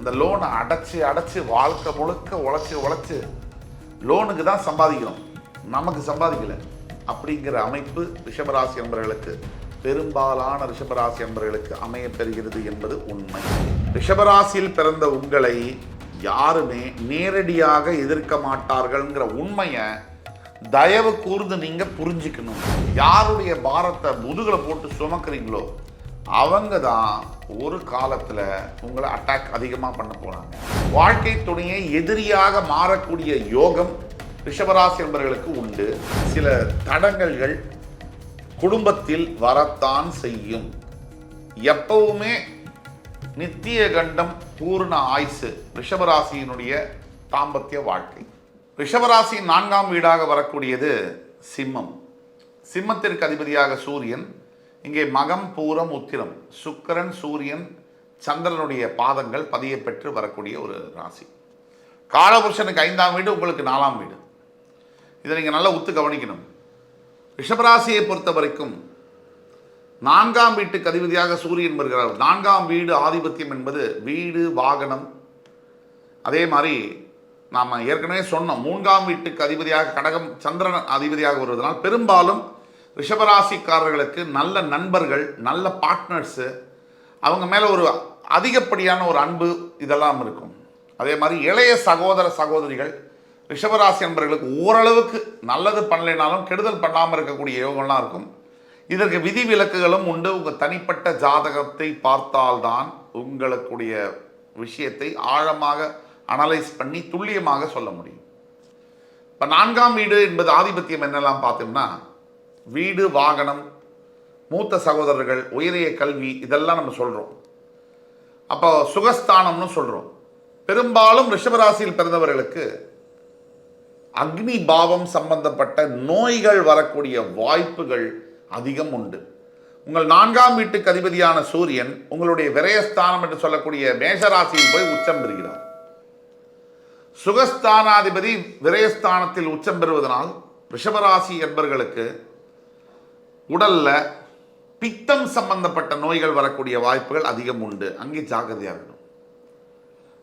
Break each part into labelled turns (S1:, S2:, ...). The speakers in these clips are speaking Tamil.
S1: இந்த லோனை அடைச்சி அடைச்சி வாழ்க்கை முழுக்க உழைச்சி லோனுக்கு தான் சம்பாதிக்கிறோம், நமக்கு சம்பாதிக்கல அப்படிங்கிற அமைப்பு ரிஷபராசி என்பவர்களுக்கு, பெரும்பாலான ரிஷபராசி என்பவர்களுக்கு அமைய பெறுகிறது என்பது உண்மை. ரிஷபராசியில் பிறந்த உங்களை யாருமே நேரடியாக எதிர்க்க மாட்டார்கள்ங்கிற உண்மையை தயவு கூர்ந்து நீங்க புரிஞ்சுக்கணும். யாருடைய பாரத்தை முதுகுல போட்டு சுமக்கிறீங்களோ அவங்க தான் ஒரு காலத்துல உங்களை அட்டாக் அதிகமாக பண்ண போறாங்க. வாழ்க்கை துணையை எதிரியாக மாறக்கூடிய யோகம் ரிஷபராசி என்பவர்களுக்கு உண்டு. சில தடங்கல்கள் குடும்பத்தில் வரத்தான் செய்யும். எப்பவுமே நித்திய கண்டம் பூர்ண ஆயுசு ரிஷபராசியினுடைய தாம்பத்திய வாழ்க்கை. ரிஷபராசியின் 4ஆம் வீடாக வரக்கூடியது சிம்மம். சிம்மத்திற்கு அதிபதியாக சூரியன். இங்கே மகம் பூரம் உத்திரம் சுக்கிரன் சூரியன் சந்திரனுடைய பாதங்கள் பதிய பெற்று வரக்கூடிய ஒரு ராசி. காலபுருஷனுக்கு 5ஆம் வீடு, உங்களுக்கு 4ஆம் வீடு. இதை நீங்கள் நல்லா உத்து கவனிக்கணும். ரிஷபராசியை பொறுத்த வரைக்கும் 4ஆம் வீட்டுக்கு அதிபதியாக சூரியன் வருகிறார். 4ஆம் வீடு ஆதிபத்தியம் என்பது வீடு வாகனம். அதே மாதிரி நாம் ஏற்கனவே சொன்னோம், 3ஆம் வீட்டுக்கு அதிபதியாக கடகம் சந்திரன் அதிபதியாக வருவதனால் பெரும்பாலும் ரிஷபராசிக்காரர்களுக்கு நல்ல நண்பர்கள், நல்ல பார்ட்னர்ஸு, அவங்க மேலே ஒரு அதிகப்படியான ஒரு அன்பு இதெல்லாம் இருக்கும். அதே மாதிரி இளைய சகோதர சகோதரிகள் ரிஷபராசி என்பவர்களுக்கு ஓரளவுக்கு நல்லது பண்ணலைனாலும் கெடுதல் பண்ணாமல் இருக்கக்கூடிய யோகம்லாம் இருக்கும். இதற்கு விதி விலக்குகளும் உண்டு. உங்கள் தனிப்பட்ட ஜாதகத்தை பார்த்தால்தான் உங்களுடைய விஷயத்தை ஆழமாக அனலைஸ் பண்ணி துல்லியமாக சொல்ல முடியும். இப்போ 4ஆம் வீடு என்பது ஆதிபத்தியம் என்னெல்லாம் பார்த்தோம்னா, வீடு வாகனம், மூத்த சகோதரர்கள், உயரிய கல்வி, இதெல்லாம் நம்ம சொல்கிறோம். அப்போ சுகஸ்தானம்னு சொல்கிறோம். பெரும்பாலும் ரிஷபராசியில் பிறந்தவர்களுக்கு அக்னி பாவம் சம்பந்தப்பட்ட நோய்கள் வரக்கூடிய வாய்ப்புகள் அதிகம் உண்டு. உங்கள் 4ஆம் வீட்டுக்கு அதிபதியான சூரியன் உங்களுடைய விரயஸ்தானம் என்று சொல்லக்கூடிய மேஷராசியில் போய் உச்சம் பெறுகிறார். சுகஸ்தானாதிபதி விரயஸ்தானத்தில் உச்சம் பெறுவதனால் ரிஷபராசி என்பவர்களுக்கு உடல்ல பித்தம் சம்பந்தப்பட்ட நோய்கள் வரக்கூடிய வாய்ப்புகள் அதிகம் உண்டு. அங்கே ஜாக்கிரதையாக இருக்கணும்.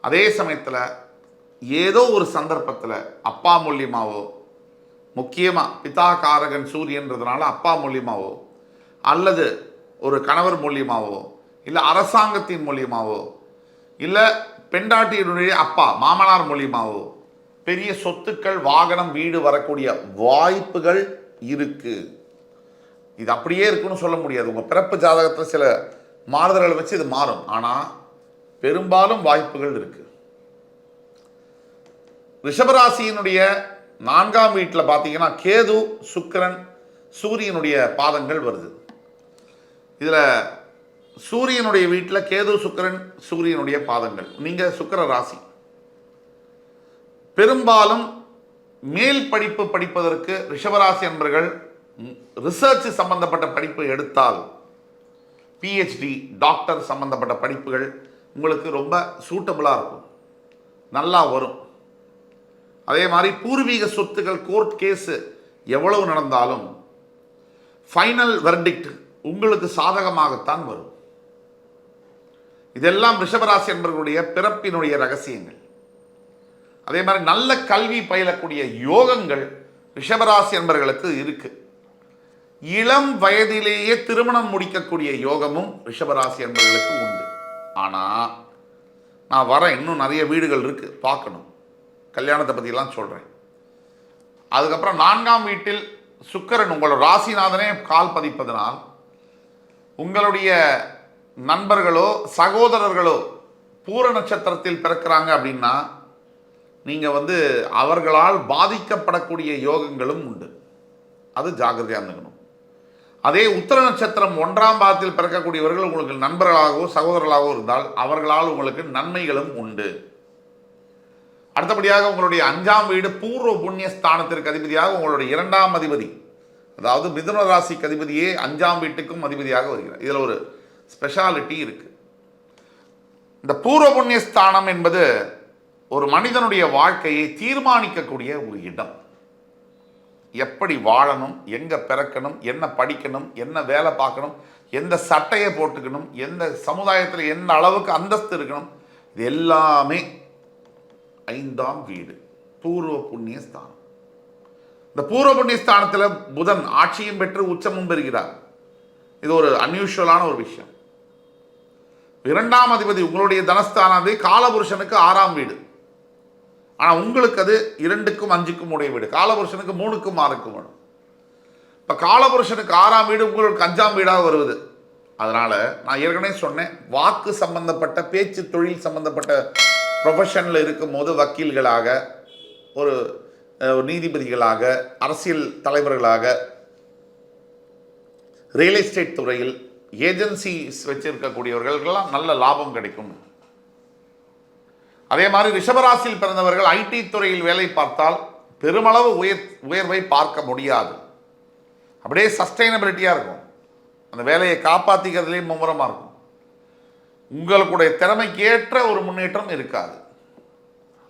S1: அதே சமயத்தில் ஏதோ ஒரு சந்தர்ப்பத்தில் அப்பா மூலியமாவோ, முக்கியமாக பிதா காரகன் சூரியன்றதுனால அப்பா மூலியமாவோ அல்லது ஒரு கணவர் மூலியமாவோ இல்லை அரசாங்கத்தின் மூலியமாவோ இல்லை பெண்டாட்டியினுடைய அப்பா மாமனார் மூலியமாவோ பெரிய சொத்துக்கள், வாகனம், வீடு வரக்கூடிய வாய்ப்புகள் இருக்கு. இது அப்படியே இருக்குன்னு சொல்ல முடியாது. உங்கள் பிறப்பு ஜாதகத்தில் சில மாறுதல்களை வச்சு இது மாறும். ஆனால் பெரும்பாலும் வாய்ப்புகள் இருக்கு. ரிஷபராசியினுடைய 4ஆம் வீட்டில் பார்த்தீங்கன்னா கேது சுக்கிரன் சூரியனுடைய பாதங்கள் வருது. இதில் சூரியனுடைய வீட்டில் கேது சுக்கிரன் சூரியனுடைய பாதங்கள். நீங்கள் சுக்கிர ராசி. பெரும்பாலும் மேல் படிப்பு படிப்பதற்கு ரிஷபராசி என்பவர்கள் ரிசர்ச் சம்பந்தப்பட்ட படிப்பு எடுத்தால் பிஹெச்டி டாக்டர் சம்பந்தப்பட்ட படிப்புகள் உங்களுக்கு ரொம்ப சூட்டபுளாக இருக்கும், நல்லா வரும். அதே மாதிரி பூர்வீக சொத்துக்கள், கோர்ட் கேஸு எவ்வளவு நடந்தாலும் ஃபைனல் வெர்டிக்ட் உங்களுக்கு சாதகமாகத்தான் வரும். இதெல்லாம் ரிஷபராசி என்பவர்களுடைய பிறப்பினுடைய ரகசியங்கள். அதே மாதிரி நல்ல கல்வி பயிலக்கூடிய யோகங்கள் ரிஷபராசி என்பவர்களுக்கு இருக்கு. இளம் வயதிலேயே திருமணம் முடிக்கக்கூடிய யோகமும் ரிஷபராசி என்பவர்களுக்கு உண்டு. ஆனால் நான் வரேன், இன்னும் நிறைய வீடுகள் இருக்கு பார்க்கணும், கல்யாணத்தை பற்றிலாம் சொல்கிறேன். அதுக்கப்புறம் 4ஆம் வீட்டில் சுக்கிரன் உங்களோட ராசிநாதனே கால் பதிப்பதனால் உங்களுடைய நண்பர்களோ சகோதரர்களோ பூர நட்சத்திரத்தில் பிறக்கிறாங்க அப்படின்னா நீங்கள் அவர்களால் பாதிக்கப்படக்கூடிய யோகங்களும் உண்டு. அது ஜாக்கிரதையாக இருந்துக்கணும். அதே உத்திர நட்சத்திரம் 1ஆம் பாதத்தில் பிறக்கக்கூடியவர்கள் உங்களுக்கு நண்பர்களாகவோ சகோதரர்களாகவோ இருந்தால் அவர்களால் உங்களுக்கு நன்மைகளும் உண்டு. அடுத்தபடியாக உங்களுடைய 5ஆம் வீடு பூர்வ புண்ணிய ஸ்தானத்திற்கு அதிபதியாக உங்களுடைய 2ஆம் அதிபதி, அதாவது மிதுன ராசிக்கு அதிபதியே 5ஆம் வீட்டுக்கும் அதிபதியாக வருகிறார். இதில் ஒரு ஸ்பெஷாலிட்டி இருக்கு. இந்த பூர்வ புண்ணிய ஸ்தானம் என்பது ஒரு மனிதனுடைய வாழ்க்கையை தீர்மானிக்கக்கூடிய ஒரு இடம். எப்படி வாழணும், எங்கே பிறக்கணும், என்ன படிக்கணும், என்ன வேலை பார்க்கணும், எந்த சட்டையை போட்டுக்கணும், எந்த சமுதாயத்தில் என்ன அளவுக்கு அந்தஸ்து இருக்கணும், இது எல்லாமே 5ஆம் வீடு, பூர்வ புண்ணிய ஸ்தானம். இந்த பூர்வ புண்ணிய ஸ்தானத்தில் புதன் ஆட்சியும் பெற்று உச்சமும் பெறுகிறார். இது ஒரு அன்யூஷுவலான ஒரு விஷயம். 2ஆம் அதிபதி உங்களுடைய தனஸ்தானது காலபுருஷனுக்கு 6ஆம் வீடு. ஆனால் உங்களுக்கு அது 2க்கும் 5க்கும் உடைய வீடு. காலபுருஷனுக்கு 3க்கும் 6க்கும் வேணும். இப்போ காலபுருஷனுக்கு 6ஆம் வீடு உங்களுக்கு 5ஆம் வீடாக வருவது. அதனால் நான் ஏற்கனவே சொன்னேன், வாக்கு சம்பந்தப்பட்ட பேச்சு தொழில் சம்பந்தப்பட்ட ப்ரொஃபஷனில் இருக்கும் போது வக்கீல்களாக, ஒரு நீதிபதிகளாக, அரசியல் தலைவர்களாக, ரியல் எஸ்டேட் துறையில் ஏஜென்சிஸ் வச்சிருக்கக்கூடியவர்களுக்கெல்லாம் நல்ல லாபம் கிடைக்கும். அதே மாதிரி ரிஷபராசியில் பிறந்தவர்கள் ஐடி துறையில் வேலை பார்த்தால் பெருமளவு உயர்வை பார்க்க முடியாது. அப்படியே சஸ்டைனபிலிட்டியாக இருக்கும். அந்த வேலையை காப்பாற்றிக்கிறதுலேயே மும்முரமாக இருக்கும். உங்களுடைய திறமைக்கு ஏற்ற ஒரு முன்னேற்றம் இருக்காது.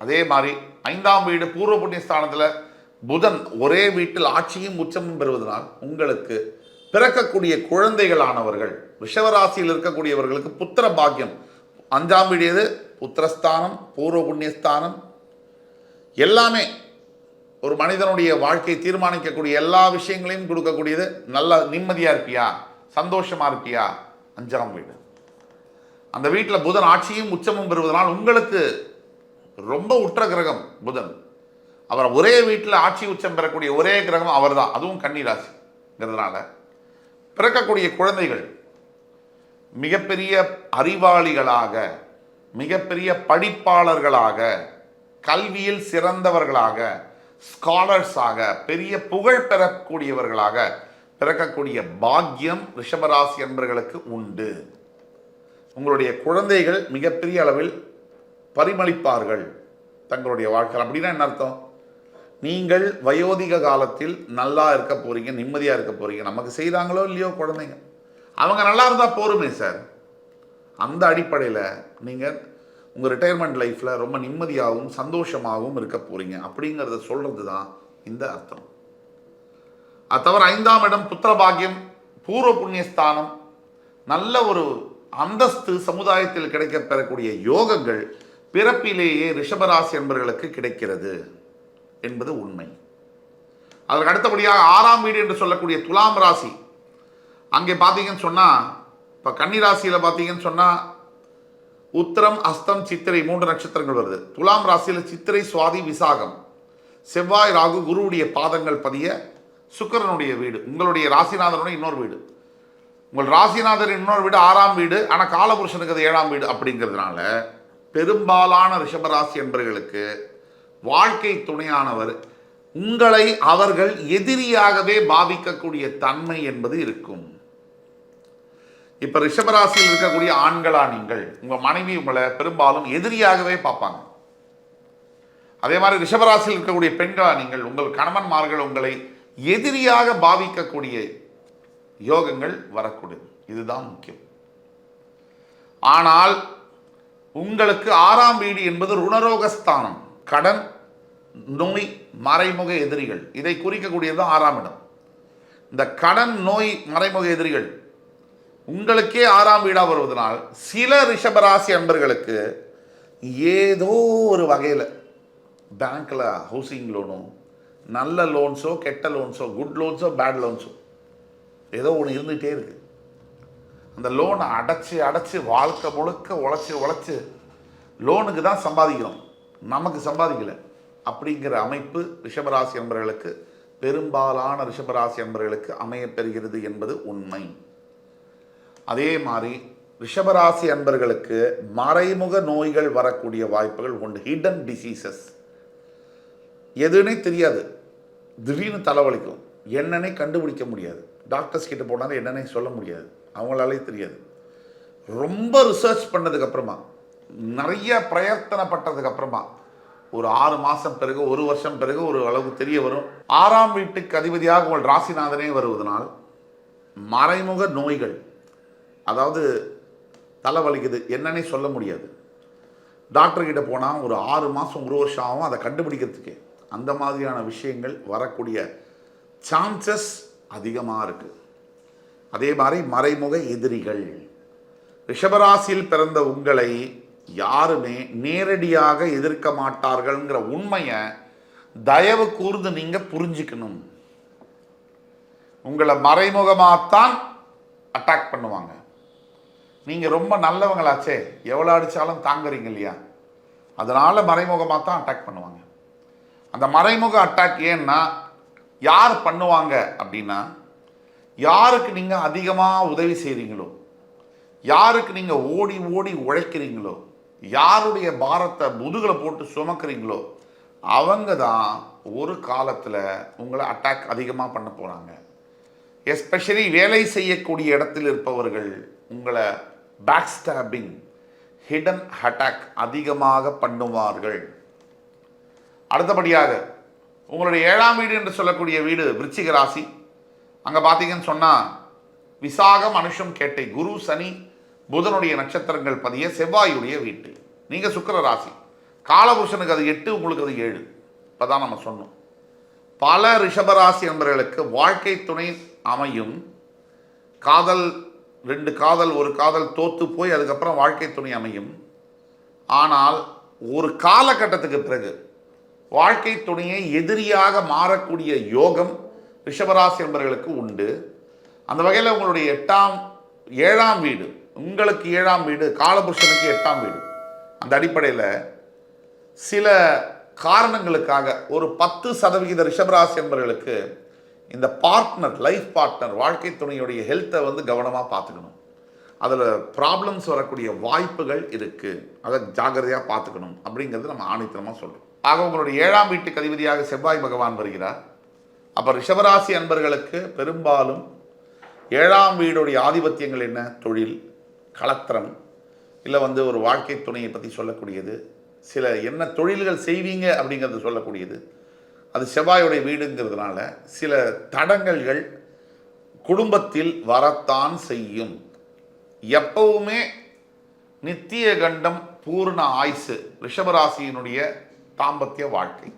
S1: அதே மாதிரி 5ஆம் வீடு பூர்வ புண்ணிய ஸ்தானத்தில் புதன் ஒரே வீட்டில் ஆட்சியும் உச்சமும் பெறுவதனால் உங்களுக்கு பிறக்கக்கூடிய குழந்தைகளானவர்கள், ரிஷபராசியில் இருக்கக்கூடியவர்களுக்கு புத்திர பாக்கியம். 5ஆம் வீடு எது? புத்திரஸ்தானம், பூர்வ புண்ணியஸ்தானம். எல்லாமே ஒரு மனிதனுடைய வாழ்க்கையை தீர்மானிக்கக்கூடிய எல்லா விஷயங்களையும் கொடுக்கக்கூடியது. நல்லா நிம்மதியாக இருப்பியா, சந்தோஷமாக இருப்பியா, 5ஆம் வீடு. அந்த வீட்டில் புதன் ஆட்சியும் உச்சமும் பெறுவதனால் உங்களுக்கு ரொம்ப உற்ற கிரகம் புதன். அவர் ஒரே வீட்டில் ஆட்சி உச்சம் பெறக்கூடிய ஒரே கிரகம் அவர் தான். அதுவும் கன்னி ராசிங்கிறதுனால பிறக்கக்கூடிய குழந்தைகள் மிகப்பெரிய அறிவாளிகளாக, மிகப்பெரிய படிப்பாளர்களாக, கல்வியில் சிறந்தவர்களாக, ஸ்காலர்ஸாக, பெரிய புகழ் பெறக்கூடியவர்களாக பிறக்கக்கூடிய பாக்கியம் ரிஷபராசி என்பவர்களுக்கு உண்டு. உங்களுடைய குழந்தைகள் மிகப்பெரிய அளவில் பரிமளிப்பார்கள் தங்களுடைய வாழ்க்கை. அப்படின்னா என்ன அர்த்தம்? நீங்கள் வயோதிக காலத்தில் நல்லா இருக்க போறீங்க, நிம்மதியாக இருக்க போறீங்க. நமக்கு செய்தாங்களோ இல்லையோ குழந்தைங்க, அவங்க நல்லா இருந்தால் போருமே சார். அந்த அடிப்படையில் நீங்கள் உங்கள் ரிட்டையர்மெண்ட் லைஃப்பில் ரொம்ப நிம்மதியாகவும் சந்தோஷமாகவும் இருக்க போறீங்க அப்படிங்கிறத சொல்கிறது தான் இந்த அர்த்தம். அது தவிர 5ஆம் இடம் புத்திர பாக்கியம், பூர்வ புண்ணியஸ்தானம், நல்ல ஒரு அந்தஸ்து சமுதாயத்தில் கிடைக்க பெறக்கூடிய யோகங்கள் பிறப்பிலேயே ரிஷபராசி என்பவர்களுக்கு கிடைக்கிறது என்பது உண்மை. அதற்கு அடுத்தபடியாக 6ஆம் வீடு என்று சொல்லக்கூடிய துலாம் ராசி. அங்கே பார்த்தீங்கன்னு சொன்னால், இப்போ கன்னிராசியில் பார்த்தீங்கன்னு சொன்னால் உத்திரம், அஸ்தம், சித்திரை 3 நட்சத்திரங்கள் வருது. துலாம் ராசியில் சித்திரை, சுவாதி, விசாகம், செவ்வாய், ராகு, குருவுடைய பாதங்கள் பதிய சுக்கிரனுடைய வீடு, உங்களுடைய ராசிநாதனுடைய இன்னொரு வீடு. உங்கள் ராசிநாதர் இன்னொரு வீடு 6ஆம் வீடு. ஆனால் காலபுருஷனுக்கு அது 7ஆம் வீடு. அப்படிங்கிறதுனால பெரும்பாலான ரிஷபராசி என்பவர்களுக்கு வாழ்க்கை துணையானவர் உங்களை அவர்கள் எதிரியாகவே பாவிக்கக்கூடிய தன்மை என்பது இருக்கும். இப்ப ரிஷபராசியில் இருக்கக்கூடிய ஆண்களா நீங்கள், உங்க மனைவி உங்களை பெரும்பாலும் எதிரியாகவே பார்ப்பாங்க. அதே மாதிரி ரிஷபராசியில் இருக்கக்கூடிய பெண்களா நீங்கள், உங்கள் கணவன்மார்கள் உங்களை எதிரியாக பாவிக்கக்கூடிய யோகங்கள் வரக்கூடியது. இதுதான் முக்கியம். ஆனால் உங்களுக்கு 6ஆம் வீடு என்பது ருணரோகஸ்தானம், கடன், நோய், மறைமுக எதிரிகள், இதை குறிக்கக்கூடியது 6ஆம் இடம். இந்த கடன், நோய், மறைமுக எதிரிகள் உங்களுக்கே 6ஆம் வீடாக வருவதனால் சில ரிஷபராசி அன்பர்களுக்கு ஏதோ ஒரு வகையில் பேங்க்கில் ஹவுசிங் லோனோ, நல்ல லோன்ஸோ, கெட்ட லோன்ஸோ, குட் லோன்ஸோ, பேட் லோன்ஸோ, ஏதோ ஒன்று இருந்துகிட்டே இருக்கு. அந்த லோனை அடைச்சி வாழ்க்கை முழுக்க உழைச்சி லோனுக்கு தான் சம்பாதிக்கிறோம், நமக்கு சம்பாதிக்கலை அப்படிங்கிற அமைப்பு ரிஷபராசி அன்பர்களுக்கு, பெரும்பாலான ரிஷபராசி அன்பர்களுக்கு அமையப்பெறுகிறது என்பது உண்மை. அதே மாதிரி ரிஷபராசி அன்பர்களுக்கு மறைமுக நோய்கள் வரக்கூடிய வாய்ப்புகள் உண்டு. ஹிடன் டிசீசஸ், எதுன்னே தெரியாது, திடீர்னு தலைவலிக்கும், என்னன்னே கண்டுபிடிக்க முடியாது, டாக்டர்ஸ் கிட்ட போனாலும் என்னன்னே சொல்ல முடியாது, அவங்களாலே தெரியாது. ரொம்ப ரிசர்ச் பண்ணதுக்கப்புறமா, நிறைய பிரயத்தனப்பட்டதுக்கு அப்புறமா ஒரு 6 மாதம் பிறகு, 1 வருஷம் பிறகு ஒரு அளவுக்கு தெரிய வரும். 6ஆம் வீட்டுக்கு அதிபதியாக உங்கள் ராசிநாதனே வருவதனால் மறைமுக நோய்கள், அதாவது தலைவலிக்குது, என்னன்னே சொல்ல முடியாது, டாக்டர்கிட்ட போனால் ஒரு 6 மாதம் 1 வருஷம் ஆகும் அதை கண்டுபிடிக்கிறதுக்கு. அந்த மாதிரியான விஷயங்கள் வரக்கூடிய சான்சஸ் அதிகமாக இருக்குது. அதே மாதிரி மறைமுக எதிரிகள், ரிஷபராசியில் பிறந்த உங்களை யாருமே நேரடியாக எதிர்க்க மாட்டார்கள்ங்கிற உண்மையை தயவு கூர்ந்து நீங்க புரிஞ்சுக்கணும். உங்களை மறைமுகமாகத்தான் அட்டாக் பண்ணுவாங்க. நீங்க ரொம்ப நல்லவங்களாச்சே, எவ்வளோ அடிச்சாலும் தாங்குறீங்க இல்லையா, அதனால மறைமுகமாக தான் அட்டாக் பண்ணுவாங்க. அந்த மறைமுக அட்டாக் ஏன்னா யார் பண்ணுவாங்க அப்படின்னா, யாருக்கு நீங்க அதிகமாக உதவி செய்கிறீங்களோ, யாருக்கு நீங்க ஓடி ஓடி உழைக்கிறீங்களோ, யாருடைய பாரத்தை முதுகில் போட்டு சுமக்கிறீங்களோ, அவங்க தான் ஒரு காலத்தில் உங்களை அட்டாக் அதிகமாக பண்ண போகிறாங்க. எஸ்பெஷலி வேலை செய்யக்கூடிய இடத்தில் இருப்பவர்கள் உங்களை பேக் ஸ்டாபிங், ஹிடன் அட்டாக் அதிகமாக பண்ணுவார்கள். அடுத்தபடியாக உங்களுடைய 7ஆம் வீடு என்று சொல்லக்கூடிய வீடு விருச்சிக ராசி. அங்கே பார்த்தீங்கன்னு சொன்னால் விசாகம், அனுஷம், கேட்டை, குரு, சனி, புதனுடைய நட்சத்திரங்கள் பதிய செவ்வாயுடைய வீட்டு. நீங்கள் சுக்கிர ராசி. காலபுருஷனுக்கு அது 8, உங்களுக்கு அது 7. இப்போ தான் நம்ம சொன்னோம். பல ரிஷபராசி நண்பர்களுக்கு வாழ்க்கை துணை அமையும். காதல், 2 காதல், 1 காதல் தோத்து போய் அதுக்கப்புறம் வாழ்க்கை துணை அமையும். ஆனால் ஒரு காலகட்டத்துக்கு பிறகு வாழ்க்கை துணையை எதிரியாக மாறக்கூடிய யோகம் ரிஷபராசி நண்பர்களுக்கு உண்டு. அந்த வகையில் உங்களுடைய 7ஆம் வீடு, உங்களுக்கு 7ஆம் வீடு, காலபுருஷனுக்கு 8ஆம் வீடு. அந்த அடிப்படையில் சில காரணங்களுக்காக ஒரு 10% ரிஷபராசி நண்பர்களுக்கு இந்த பார்ட்னர், லைஃப் பார்ட்னர், வாழ்க்கை துணையுடைய ஹெல்த்தை கவனமாக பார்த்துக்கணும். அதில் ப்ராப்ளம்ஸ் வரக்கூடிய வாய்ப்புகள் இருக்குது. அதை ஜாகிரதையாக பார்த்துக்கணும் அப்படிங்கிறது நம்ம ஆணித்தனமாக சொல்கிறோம். ஆக உங்களுடைய 7ஆம் வீட்டுக்கு அதிபதியாக செவ்வாய் பகவான் வருகிறார். அப்போ ரிஷபராசி அன்பர்களுக்கு பெரும்பாலும் 7ஆம் வீடுடைய ஆதிபத்தியங்கள் என்ன? தொழில், கலத்திரம், இல்லை ஒரு வாழ்க்கை துணையை பற்றி சொல்லக்கூடியது, சில என்ன தொழில்கள் செய்வீங்க அப்படிங்கிறது சொல்லக்கூடியது. அது செவ்வாயுடைய வீடுங்கிறதுனால சில தடங்கல்கள் குடும்பத்தில் வரத்தான் செய்யும். எப்பவுமே நித்திய கண்டம், பூர்ண ஆயுசு ரிஷபராசியினுடைய தாம்பத்திய வாழ்க்கை.